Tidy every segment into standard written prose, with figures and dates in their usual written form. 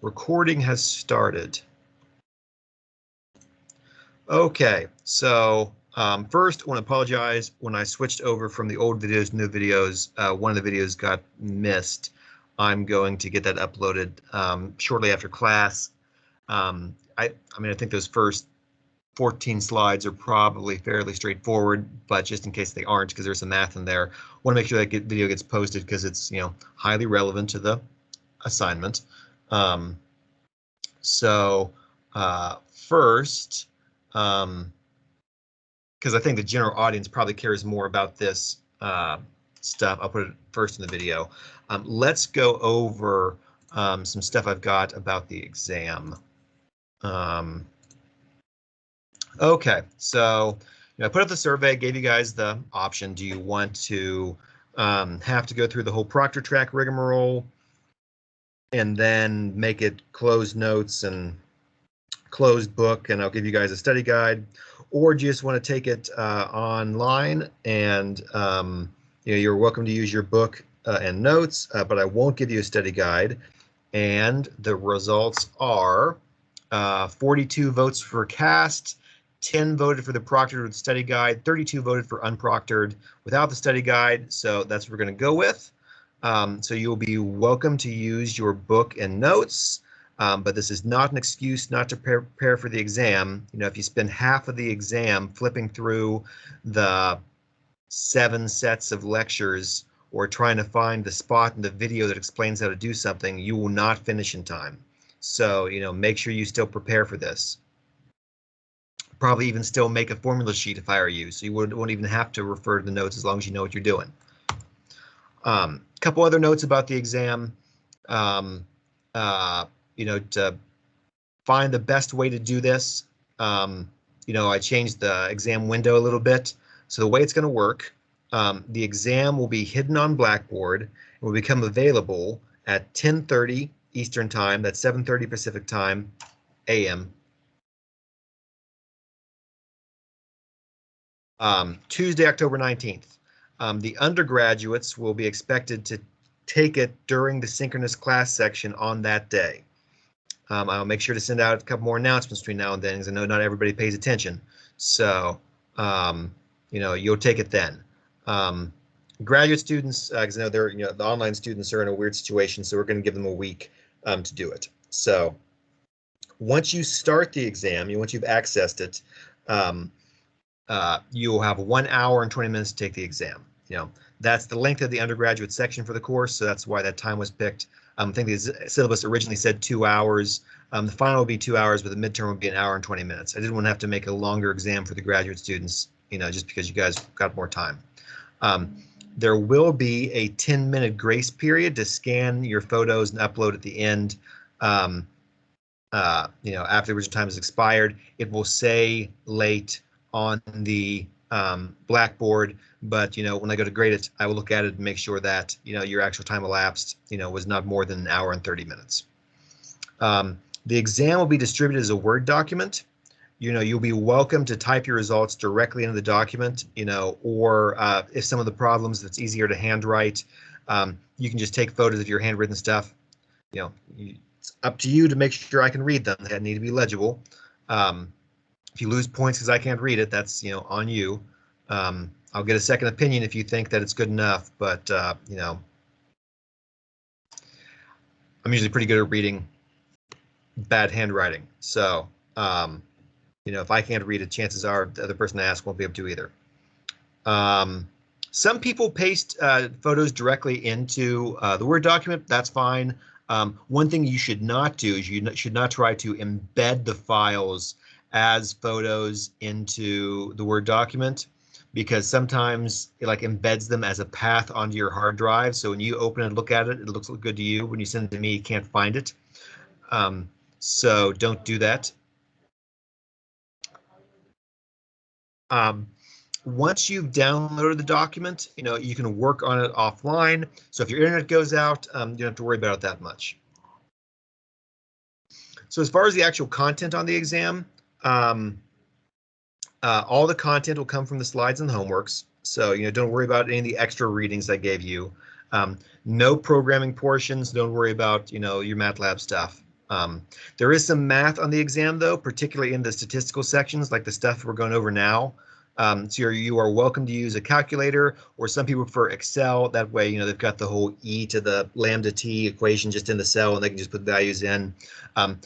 Recording has started. Okay, so first I want to apologize. When I switched over from the old videos to new videos, one of the videos got missed. I'm going to get that uploaded shortly after class. I mean, I think those first 14 slides are probably fairly straightforward, but just in case they aren't, because there's some math in there, I want to make sure that video gets posted because it's, you know, highly relevant to the assignment. First, because I think the general audience probably cares more about this stuff, I'll put it first in the video. Let's go over some stuff I've got about the exam. Okay, so I put up the survey, gave you guys the option. Do you want to have to go through the whole proctor track rigmarole and then make it closed notes and closed book, and I'll give you guys a study guide, or do you just want to take it online and you're welcome to use your book and notes, but I won't give you a study guide. And the results are 42 votes for cast, 10 voted for the proctored with study guide, 32 voted for unproctored without the study guide. So that's what we're going to go with. So you'll be welcome to use your book and notes, but this is not an excuse not to prepare for the exam. You know, if you spend half of the exam flipping through the 7 sets of lectures or trying to find the spot in the video that explains how to do something, you will not finish in time. So, you know, make sure you still prepare for this. Probably even still make a formula sheet if I were you, so you won't even have to refer to the notes as long as you know what you're doing. Couple other notes about the exam. You know, to find the best way to do this, you know, I changed the exam window a little bit. So the way it's going to work, the exam will be hidden on Blackboard and will become available at 10:30 Eastern Time, that's 7:30 Pacific Time, AM. Tuesday, October 19th. The undergraduates will be expected to take it during the synchronous class section on that day. I'll make sure to send out a couple more announcements between now and then, because I know not everybody pays attention. So, you know, you'll take it then. Graduate students, because I know they're, you know, the online students are in a weird situation, so we're going to give them a week to do it. So, once you start the exam, once you've accessed it, you'll have 1 hour and 20 minutes to take the exam. You know, that's the length of the undergraduate section for the course, so that's why that time was picked. I think the syllabus originally said 2 hours. The final will be 2 hours, but the midterm will be 1 hour and 20 minutes. I didn't want to have to make a longer exam for the graduate students, you know, just because you guys got more time. There will be a 10-minute grace period to scan your photos and upload at the end. You know, after the original time has expired, it will say late on the Blackboard, but you know, when I go to grade it, I will look at it and make sure that, you know, your actual time elapsed, you know, was not more than 1 hour and 30 minutes. The exam will be distributed as a Word document. You know, you'll be welcome to type your results directly into the document, you know, or if some of the problems that's easier to handwrite, you can just take photos of your handwritten stuff. You know, it's up to you to make sure I can read them. They need to be legible. If you lose points because I can't read it, that's, you know, on you. I'll get a second opinion if you think that it's good enough, but you know, I'm usually pretty good at reading bad handwriting. So, you know, if I can't read it, chances are the other person I ask won't be able to either. Some people paste photos directly into the Word document. That's fine. One thing you should not do is you should not try to embed the files as photos into the Word document, because sometimes it like embeds them as a path onto your hard drive. So when you open it and look at it, it looks good to you. When you send it to me, you can't find it. So don't do that. Once you've downloaded the document, you know, you can work on it offline. So if your internet goes out, you don't have to worry about it that much. So as far as the actual content on the exam, all the content will come from the slides and the homeworks. So, you know, don't worry about any of the extra readings I gave you. No programming portions. Don't worry about, you know, your MATLAB stuff. There is some math on the exam, though, particularly in the statistical sections, like the stuff we're going over now. So you are welcome to use a calculator, or some people prefer Excel. That way, they've got the whole e to the lambda t equation just in the cell, and they can just put values in.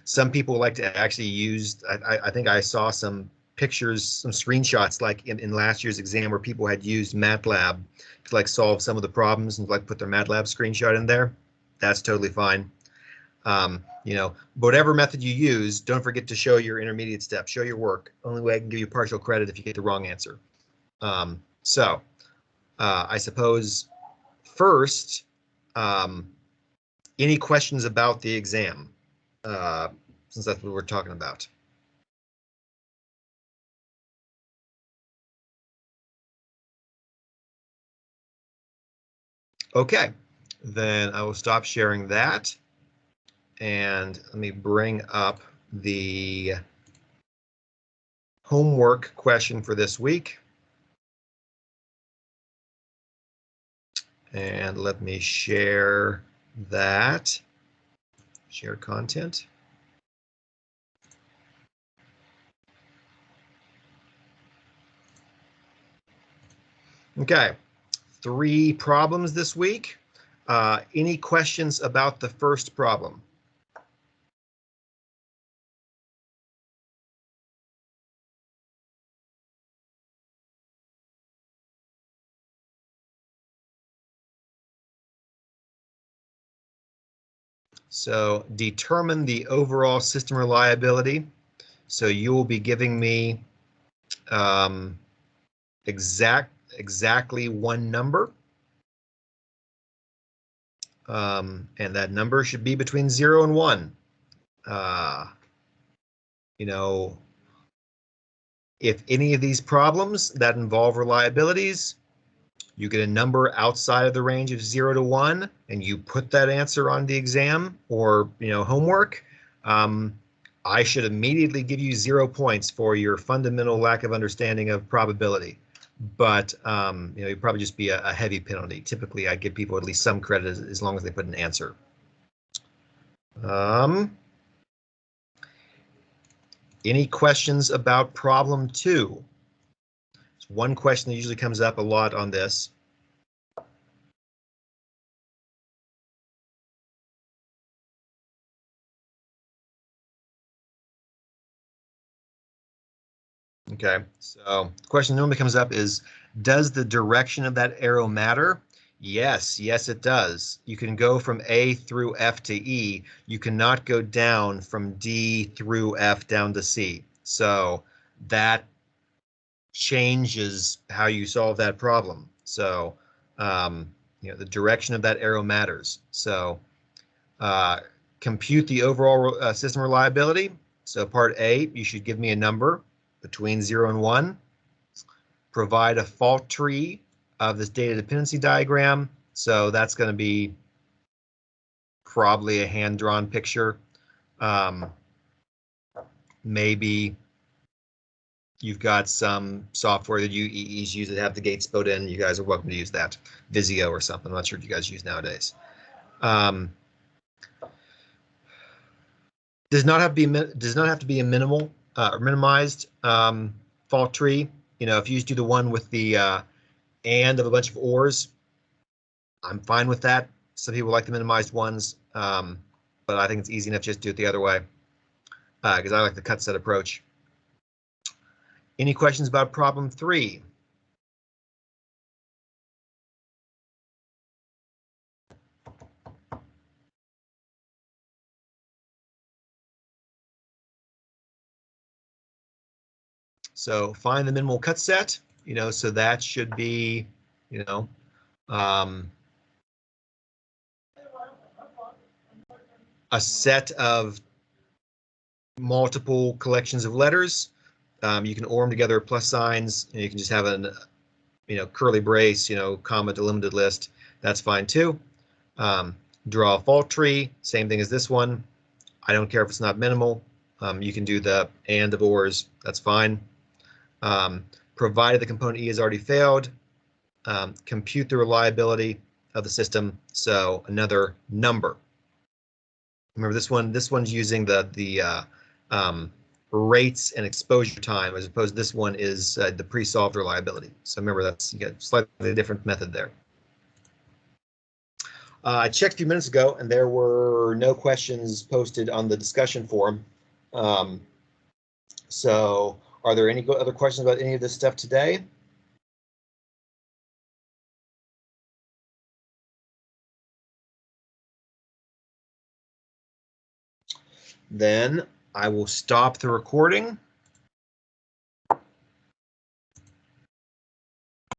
Some people like to actually use, I think I saw some pictures, some screenshots, like in last year's exam, where people had used MATLAB to like solve some of the problems and like put their MATLAB screenshot in there. That's totally fine. Whatever method you use, don't forget to show your intermediate step, show your work. Only way I can give you partial credit if you get the wrong answer. I suppose first, any questions about the exam, since that's what we're talking about. Okay, then I will stop sharing that. And let me bring up the homework question for this week. And let me share that. Share content. Okay, 3 problems this week. Any questions about the first problem? So determine the overall system reliability. So you will be giving me exactly one number. And that number should be between 0 and 1. If any of these problems that involve reliabilities, you get a number outside of the range of 0 to 1, and you put that answer on the exam or homework, I should immediately give you 0 points for your fundamental lack of understanding of probability. But it'd probably just be a heavy penalty. Typically, I give people at least some credit as long as they put an answer. Any questions about problem 2? It's one question that usually comes up a lot on this. Okay, so the question normally comes up is, does the direction of that arrow matter? Yes, it does. You can go from A through F to E. You cannot go down from D through F down to C. So that changes how you solve that problem. So, the direction of that arrow matters. So compute the overall system reliability. So part A, you should give me a number between 0 and 1. Provide a fault tree of this data dependency diagram. So that's going to be probably a hand-drawn picture. Maybe you've got some software that you EEs use that have the gates built in. You guys are welcome to use that. Visio or something. I'm not sure what you guys use nowadays. Does not have to be a minimal or minimized fault tree. If you just do the one with the and of a bunch of ors, I'm fine with that. Some people like the minimized ones, but I think it's easy enough just to do it the other way because I like the cut set approach. Any questions about problem 3? So find the minimal cut set, so that should be, a set of multiple collections of letters. You can OR them together, plus signs, and you can just have an, curly brace, comma delimited list. That's fine too. Draw a fault tree, same thing as this one. I don't care if it's not minimal. You can do the and of ors, that's fine. Provided the component E has already failed, compute the reliability of the system, so another number. Remember this one's using the rates and exposure time, as opposed to this one is the pre-solved reliability. So remember, that's, you get slightly different method there. I checked a few minutes ago and there were no questions posted on the discussion forum. So are there any other questions about any of this stuff today? Then I will stop the recording.